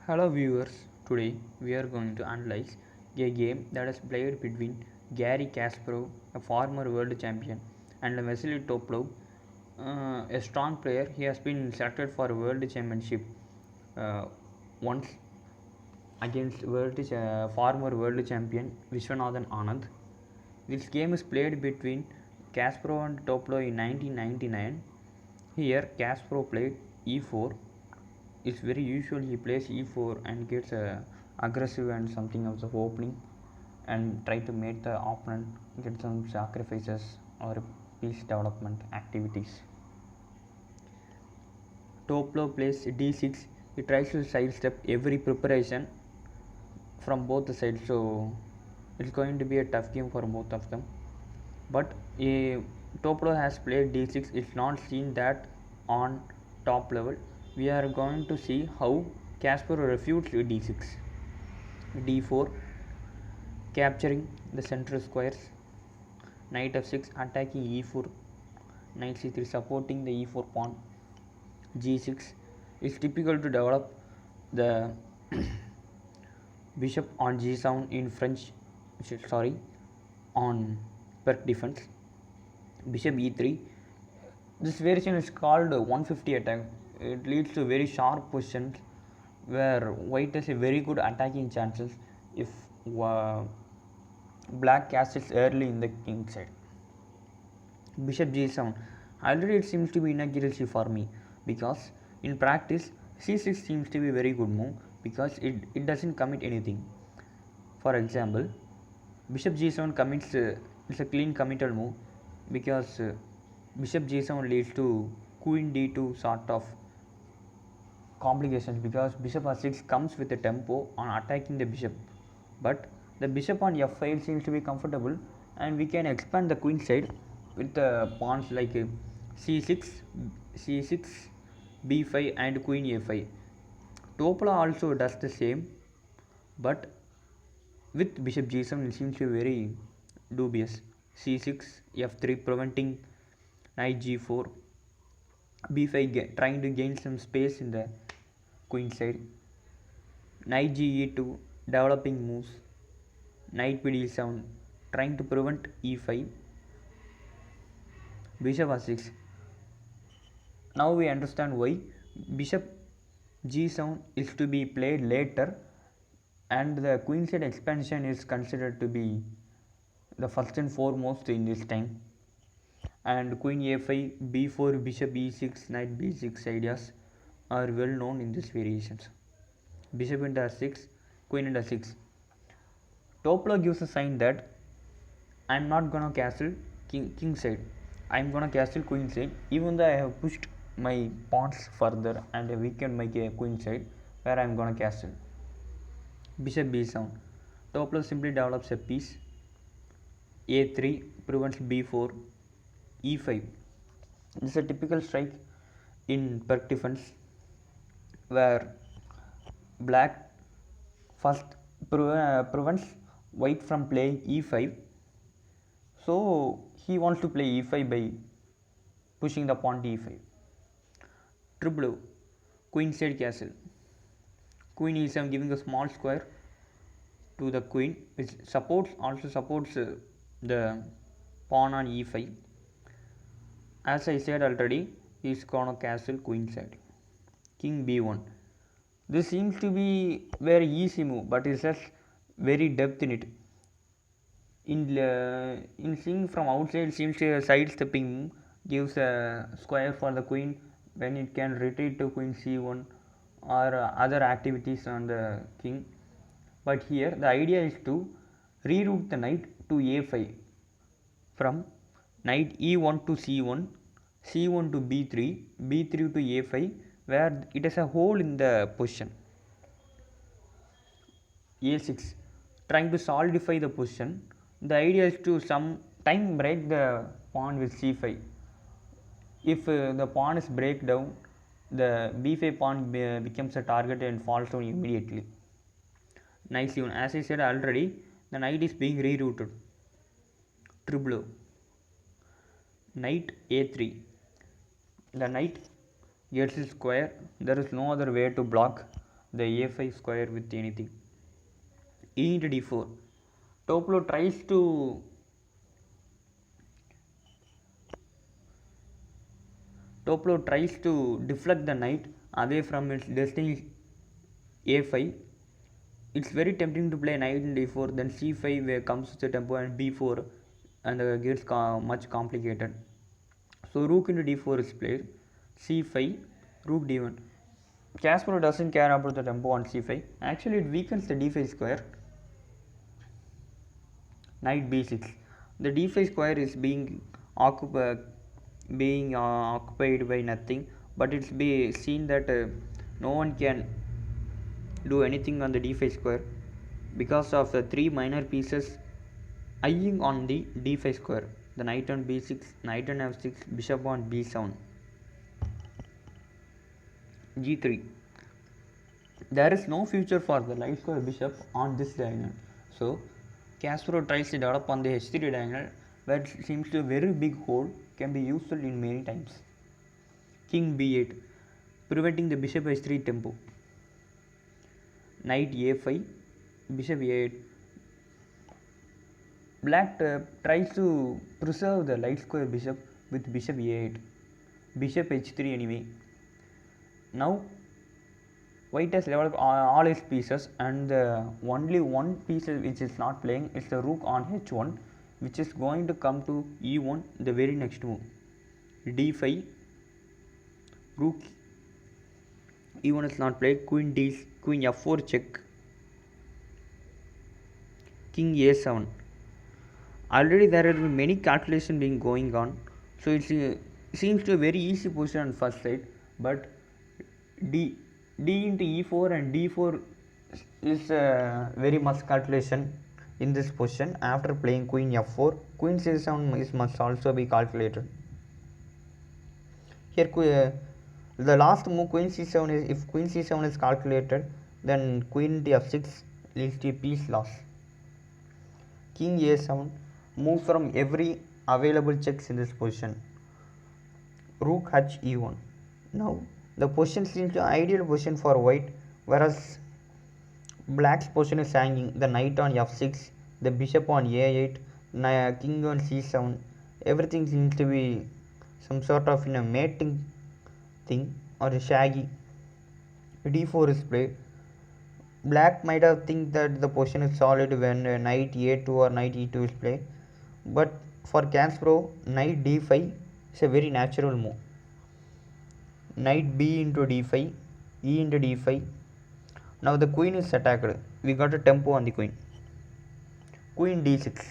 Hello viewers, today we are going to analyze a game that is played between Garry Kasparov, a former world champion, and Veselin Topalov, a strong player. He has been selected for a world championship uh, once against former world champion Viswanathan Anand. This game is played between Kasparov and Topalov in 1999. Here Kasparov played e4. It's very usual he plays e4 and gets aggressive and something of the opening and try to make the opponent get some sacrifices or piece development activities. Topalov plays d6. He tries to sidestep every preparation from both the sides, so it's going to be a tough game for both of them. But Topalov has played d6. It's not seen that on top level. We are going to see how Kasparov refutes d6, d4, capturing the central squares, knight f6, attacking e4, knight c3, supporting the e4 pawn, g6. It's typical to develop the bishop on g7 in French, on pirc defense, bishop e3. This variation is called 150 attack. It leads to very sharp positions where white has a very good attacking chances if black castles early in the king side. Bishop g7. Already it seems to be inaccuracy for me because in practice c6 seems to be a very good move because it doesn't commit anything. For example, bishop g7 commits it's a clean committal move because bishop g7 leads to queen d2 sort of complications because bishop r6 comes with a tempo on attacking the bishop, but the bishop on f5 seems to be comfortable and we can expand the queen side with the pawns like c6, c6, b5 and queen a5. Topalov also does the same, but with bishop g7 it seems to be very dubious. c6, f3 preventing knight g4, b5 trying to gain some space in the queen side, knight ge2 developing moves, knight bd7 trying to prevent e5, bishop r6. Now we understand why bishop g7 is to be played later and the queen side expansion is considered to be the first and foremost in this time, and queen a5, b4, bishop e6, knight b6 ideas are well known in these variations. Bishop into r6, queen into r6. Topalov gives a sign that I am not gonna castle king side, I am gonna castle queen side, even though I have pushed my pawns further and weakened my queen side where I am gonna castle. Bishop b7. Topalov simply develops a piece. a3 prevents b4, e5. This is a typical strike in pirc defense where black first prevents white from playing e5, so he wants to play e5 by pushing the pawn to e5. Triple queen side castle, queen e7 giving a small square to the queen which also supports the pawn on e5. As I said already, he is gonna castle queen side. King b1. This seems to be very easy move, but it has very depth in it. In seeing from outside, it seems to be a sidestepping move, gives a square for the queen when it can retreat to queen c1 or other activities on the king. But here the idea is to reroute the knight to a5 from knight e1 to c1, c1 to b3, b3 to a5 where it has a hole in the position. a6 trying to solidify the position. The idea is to some time break the pawn with c5. If the pawn is break down, the b5 pawn becomes a target and falls down immediately. Knight c1. As I said already, the knight is being rerouted. Triple knight a3. The knight gets a square. There is no other way to block the a5 square with anything. E into d4. Topalov tries to deflect the knight away from its destiny a5. It's very tempting to play knight in d4, then c5 comes to the tempo, and b4, and gets much complicated. So rook into d4 is played, c5, rook d1. Kasparov doesn't care about the tempo on c5. Actually, it weakens the d5 square. Knight b6. The d5 square is being occupied by nothing, but it's be seen that no one can do anything on the d5 square because of the three minor pieces eyeing on the d5 square. The knight on b6, knight on f6, bishop on b7. g3. There is no future for the light square bishop on this diagonal. So Kasparov tries to develop on the h3 diagonal, where it seems to a very big hole can be useful in many times. King b8, preventing the bishop h3 tempo. Knight a5, bishop a8. Black tries to preserve the light square bishop with bishop a8, bishop h3 anyway. Now white has developed all his pieces, and only one piece which is not playing is the rook on h1, which is going to come to e1 the very next move. d5, rook e1 is not played, queen f4 check, king a7. Already there have been many calculations being going on, so it seems to a very easy position on first side, but d into e4 and d4 is very much calculation in this position. After playing queen f4, queen c7 must also be calculated. Here the last move queen c7 is, if queen c7 is calculated, then queen into f6 leads to piece loss. King a7, move from every available checks in this position. Rook h e1. Now the position seems to ideal position for white, whereas black's position is hanging, the knight on f6, the bishop on a8, king on c7. Everything seems to be some sort of a mating thing or a shaggy. d4 is played. Black might have think that the position is solid when knight a2 or knight e2 is played, but for Kasparov, knight d5 is a very natural move. Knight b into d5, e into d5. Now the queen is attacked. We got a tempo on the queen. Queen d6.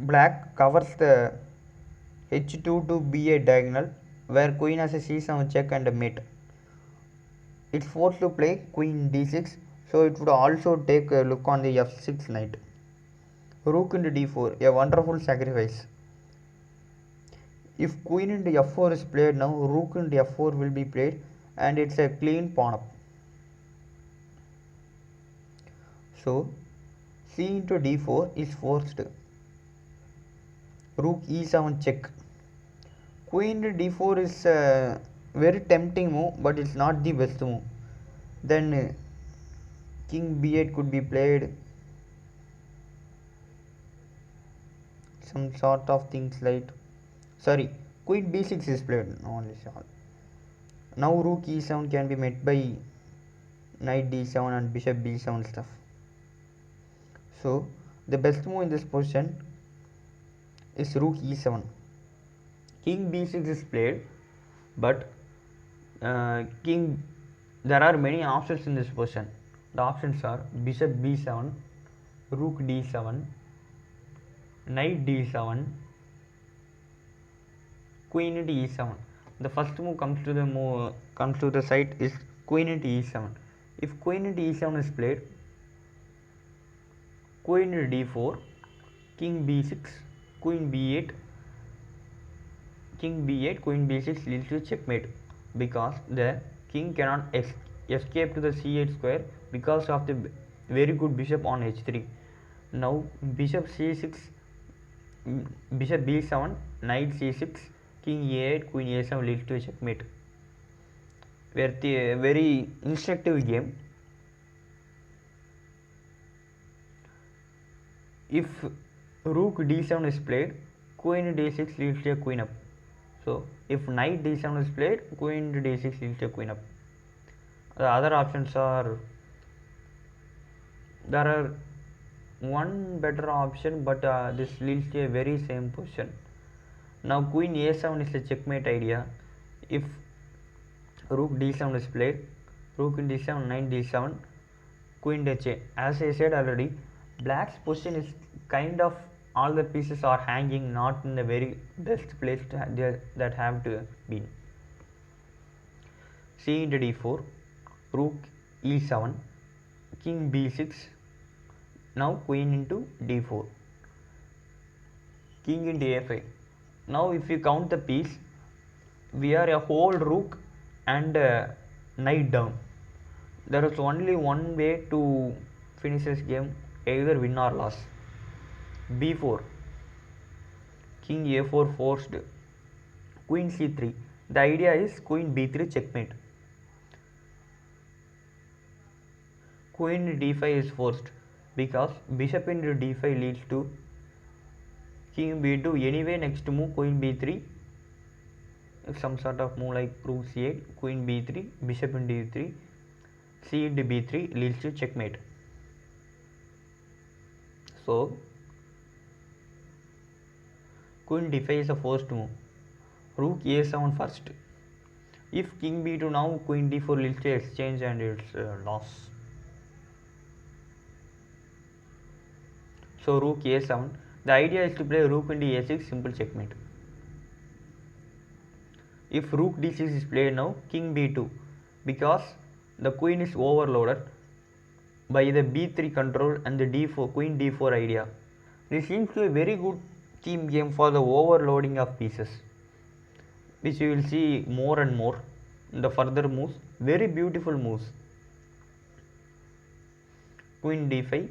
Black covers the h2 to b8 diagonal, where queen has a c7 check and a mate. It's forced to play queen d6, so it would also take a look on the f6 knight. Rook into d4, a wonderful sacrifice. If queen into f4 is played now, rook into f4 will be played, and it's a clean pawn up. So c into d4 is forced. Rook e7 check. Queen into d4 is a very tempting move, but it's not the best move. Then king b8 could be played. Some sort of things like, queen b6 is played. Now rook e7 can be met by knight d7 and bishop b7 stuff. So the best move in this position is rook e7. King b6 is played, but there are many options in this position. The options are bishop b7, rook d7, knight d7, queen into e7. The first move comes to the side is queen into e7. If queen into e7 is played, queen into d4, king b6, queen b8, king b8, queen b6 leads to checkmate, because the king cannot escape to the c8 square because of the very good bishop on h3. Now bishop c6, bishop b7, knight c6, king a8, queen a7 leads to a checkmate. very instructive game. If rook d7 is played, queen d6 leads to a queen up. So if knight d7 is played, queen d6 leads to a queen up. The other options are, there are one better option, but this leads to a very same position. Now queen a7 is a checkmate idea. If rook d7 is played, rook in d7, knight d7, queen h8. As I said already, black's position is kind of, all the pieces are hanging not in the very best place that have to be. C into d4, rook e7, king b6, now queen into d4, king into a5. Now if you count the piece, we are a whole rook and knight down. There is only one way to finish this game, either win or loss. b4, king a4 forced, queen c3. The idea is queen b3 checkmate. Queen d5 is forced because bishop into d5 leads to king b2. Anyway, next move queen b3, some sort of move like rook c8, queen b3, bishop into e3, c into b3 leads to checkmate. So queen d5 is a forced move. Rook a7 first. If king b2, now queen d4 leads to exchange and it's loss. So rook a7. The idea is to play rook into a6, simple checkmate. If rook d6 is played now, king b2, because the queen is overloaded by the b3 control and the d4, queen d4 idea. This seems to be a very good team game for the overloading of pieces, which you will see more and more in the further moves. Very beautiful moves. Queen d5,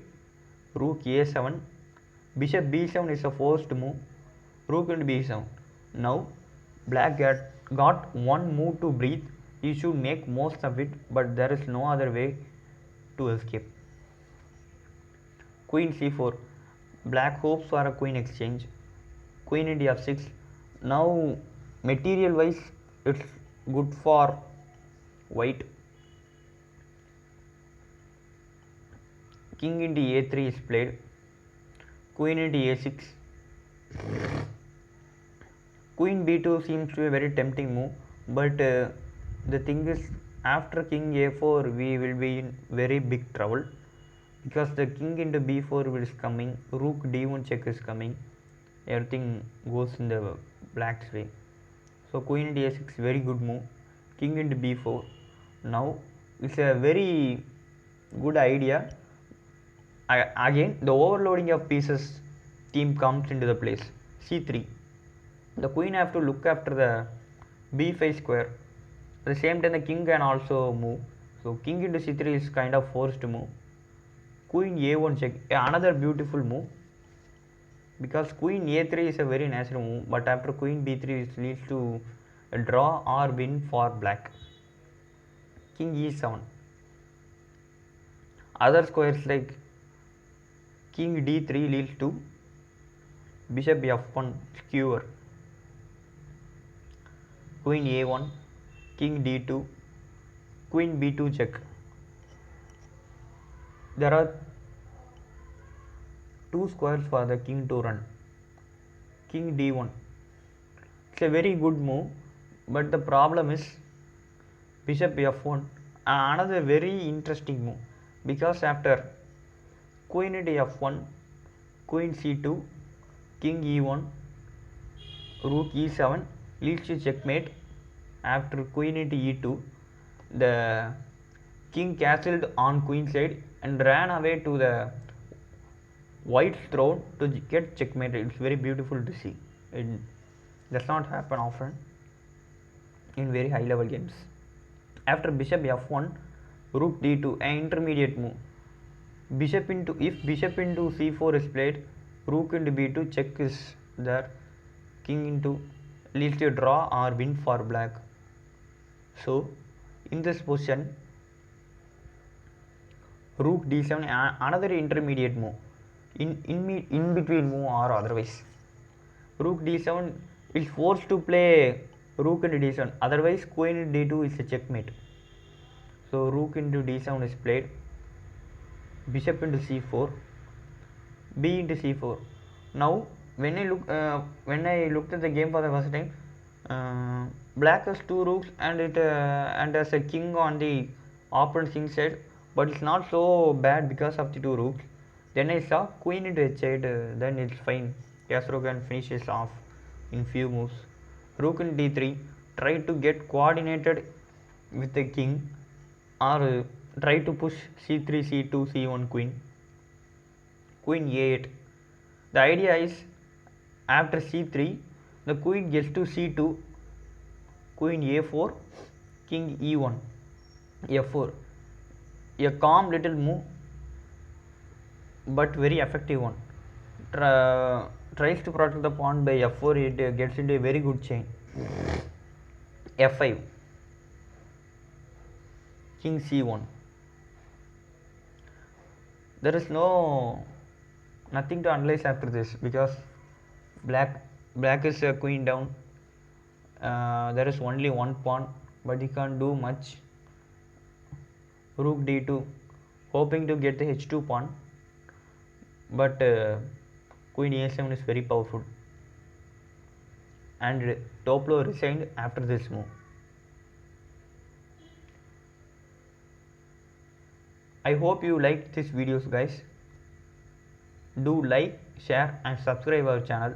rook a7, bishop b7 is a forced move, rook into b7. Now black got one move to breathe. He should make most of it, but there is no other way to escape. Queen c4, black hopes for a queen exchange. Queen into f6. Now material wise it's good for white. King into a3 is played, queen into a6. Queen b2 seems to be a very tempting move, but the thing is, after king a4 we will be in very big trouble, because the king into b4 is coming, rook d1 check is coming, everything goes in the black's way. So queen into a6, very good move. King into b4. Now it's a very good idea. Again the overloading of pieces team comes into the place. c3, the queen have to look after the b5 square. At the same time the king can also move, so king into c3 is kind of forced to move. Queen a1 check, another beautiful move, because queen a3 is a very natural move, but after queen b3 it leads to a draw or win for black. King e7, other squares like king d3 leads to bishop f1 skewer, queen a1, king d2, queen b2 check. There are two squares for the king to run. King d1, it's a very good move, but the problem is bishop f1, another very interesting move, because after queen into f1, queen c2, king e1, rook e7 leads to checkmate. After queen into e2, the king castled on queen side and ran away to the white's throne to get checkmated. It's very beautiful to see. It does not happen often in very high level games. After bishop f1, rook d2, an intermediate move. If bishop into c4 is played, rook into b2 check is there, king into leads to a draw or win for black. So In this position, rook d7, another intermediate move, in between move or otherwise. Rook d7 is forced to play rook into d7, otherwise queen into d2 is a checkmate. So rook into d7 is played, bishop into c4, b into c4. Now when I looked at the game for the first time, black has two rooks and has a king on the opponent's king side, but it's not so bad because of the two rooks. Then I saw queen into h8, then it's fine. Kasparov can finish this off in few moves. Rook in d3, try to get coordinated with the king, or try to push c3, c2, c1 queen. Queen a8. The idea is after c3, the queen gets to c2, queen a4, king e1, f4. A calm little move, but very effective one. Tries to protect the pawn by f4, it gets into a very good chain. f5, king c1. There is nothing to analyze after this, because black is a queen down. There is only one pawn, but he can't do much. Rook d2, hoping to get the h2 pawn, but queen a7 is very powerful, and Topalov resigned after this move. I hope you liked this videos, guys. Do like, share and subscribe our channel.